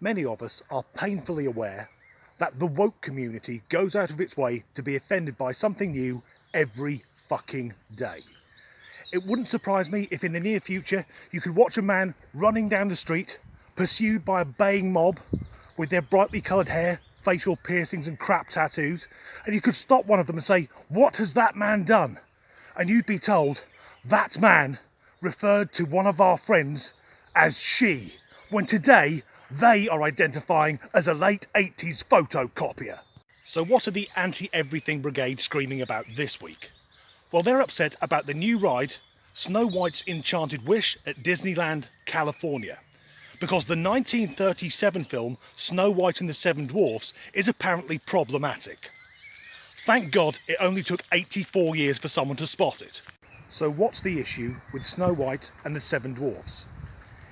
Many of us are painfully aware that the woke community goes out of its way to be offended by something new every fucking day. It wouldn't surprise me if in the near future you could watch a man running down the street, pursued by a baying mob with their brightly coloured hair, facial piercings and crap tattoos, and you could stop one of them and say, "What has that man done?" And you'd be told, "That man referred to one of our friends as she," when today they are identifying as a late 80s photocopier. So what are the anti-everything brigade screaming about this week? Well, they're upset about the new ride, Snow White's Enchanted Wish at Disneyland, California, because the 1937 film Snow White and the Seven Dwarfs is apparently problematic. Thank God it only took 84 years for someone to spot it. So what's the issue with Snow White and the Seven Dwarfs?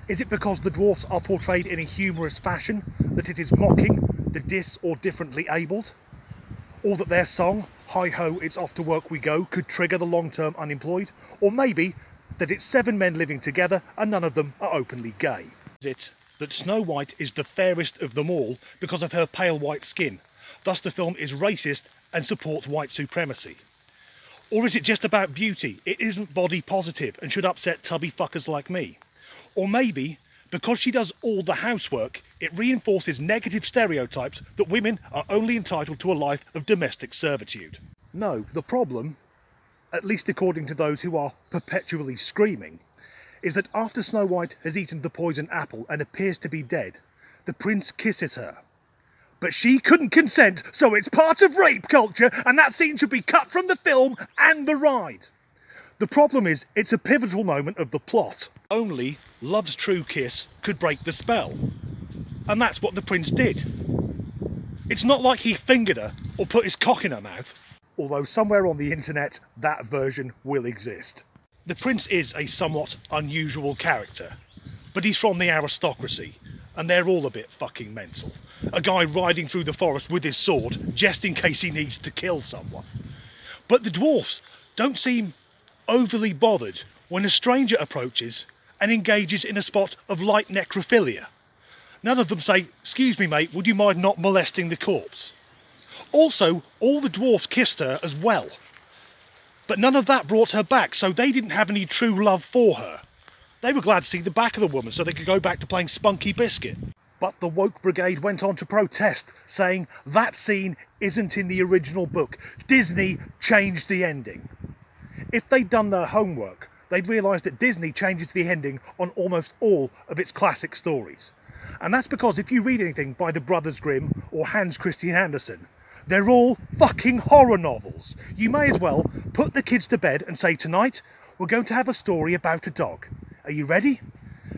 Is it because the dwarfs are portrayed in a humorous fashion that it is mocking the dis or differently abled? Or that their song, "Hi Ho, It's Off to Work We Go," could trigger the long-term unemployed? Or maybe that it's 7 men living together and none of them are openly gay? Is it that Snow White is the fairest of them all because of her pale white skin, thus the film is racist and supports white supremacy? Or is it just about beauty? It isn't body positive and should upset tubby fuckers like me. Or maybe, because she does all the housework, it reinforces negative stereotypes that women are only entitled to a life of domestic servitude. No, the problem, at least according to those who are perpetually screaming, is that after Snow White has eaten the poison apple and appears to be dead, the prince kisses her. But she couldn't consent, so it's part of rape culture, and that scene should be cut from the film and the ride. The problem is, it's a pivotal moment of the plot. Only love's true kiss could break the spell. And that's what the prince did. It's not like he fingered her or put his cock in her mouth. Although somewhere on the internet, that version will exist. The prince is a somewhat unusual character, but he's from the aristocracy, and they're all a bit fucking mental. A guy riding through the forest with his sword, just in case he needs to kill someone. But the dwarfs don't seem overly bothered when a stranger approaches and engages in a spot of light necrophilia. None of them say, "Excuse me mate, would you mind not molesting the corpse?" Also, all the dwarfs kissed her as well. But none of that brought her back, so they didn't have any true love for her. They were glad to see the back of the woman so they could go back to playing Spunky Biscuit. But the woke brigade went on to protest, saying that scene isn't in the original book. Disney changed the ending. If they'd done their homework, they'd realised that Disney changes the ending on almost all of its classic stories. And that's because if you read anything by the Brothers Grimm or Hans Christian Andersen, they're all fucking horror novels. You may as well put the kids to bed and say, "Tonight, we're going to have a story about a dog. Are you ready?"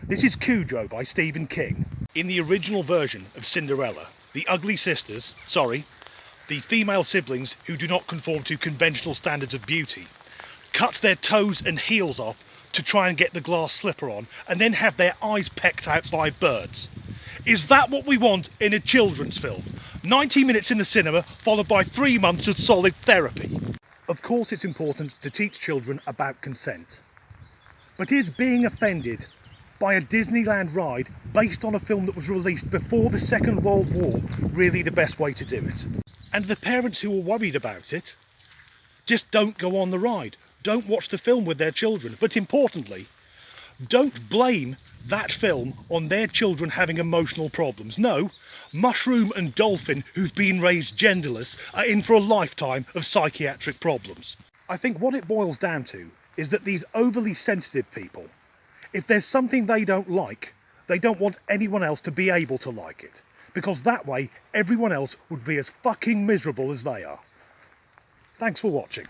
This is Cujo by Stephen King. In the original version of Cinderella, the ugly sisters, the female siblings who do not conform to conventional standards of beauty, cut their toes and heels off to try and get the glass slipper on, and then have their eyes pecked out by birds. Is that what we want in a children's film? 90 minutes in the cinema, followed by 3 months of solid therapy. Of course it's important to teach children about consent. But is being offended by a Disneyland ride based on a film that was released before the Second World War really the best way to do it? And the parents who are worried about it, just don't go on the ride. Don't watch the film with their children. But importantly, don't blame that film on their children having emotional problems. No, Mushroom and Dolphin, who've been raised genderless, are in for a lifetime of psychiatric problems. I think what it boils down to is that these overly sensitive people, if there's something they don't like, they don't want anyone else to be able to like it. Because that way, everyone else would be as fucking miserable as they are. Thanks for watching.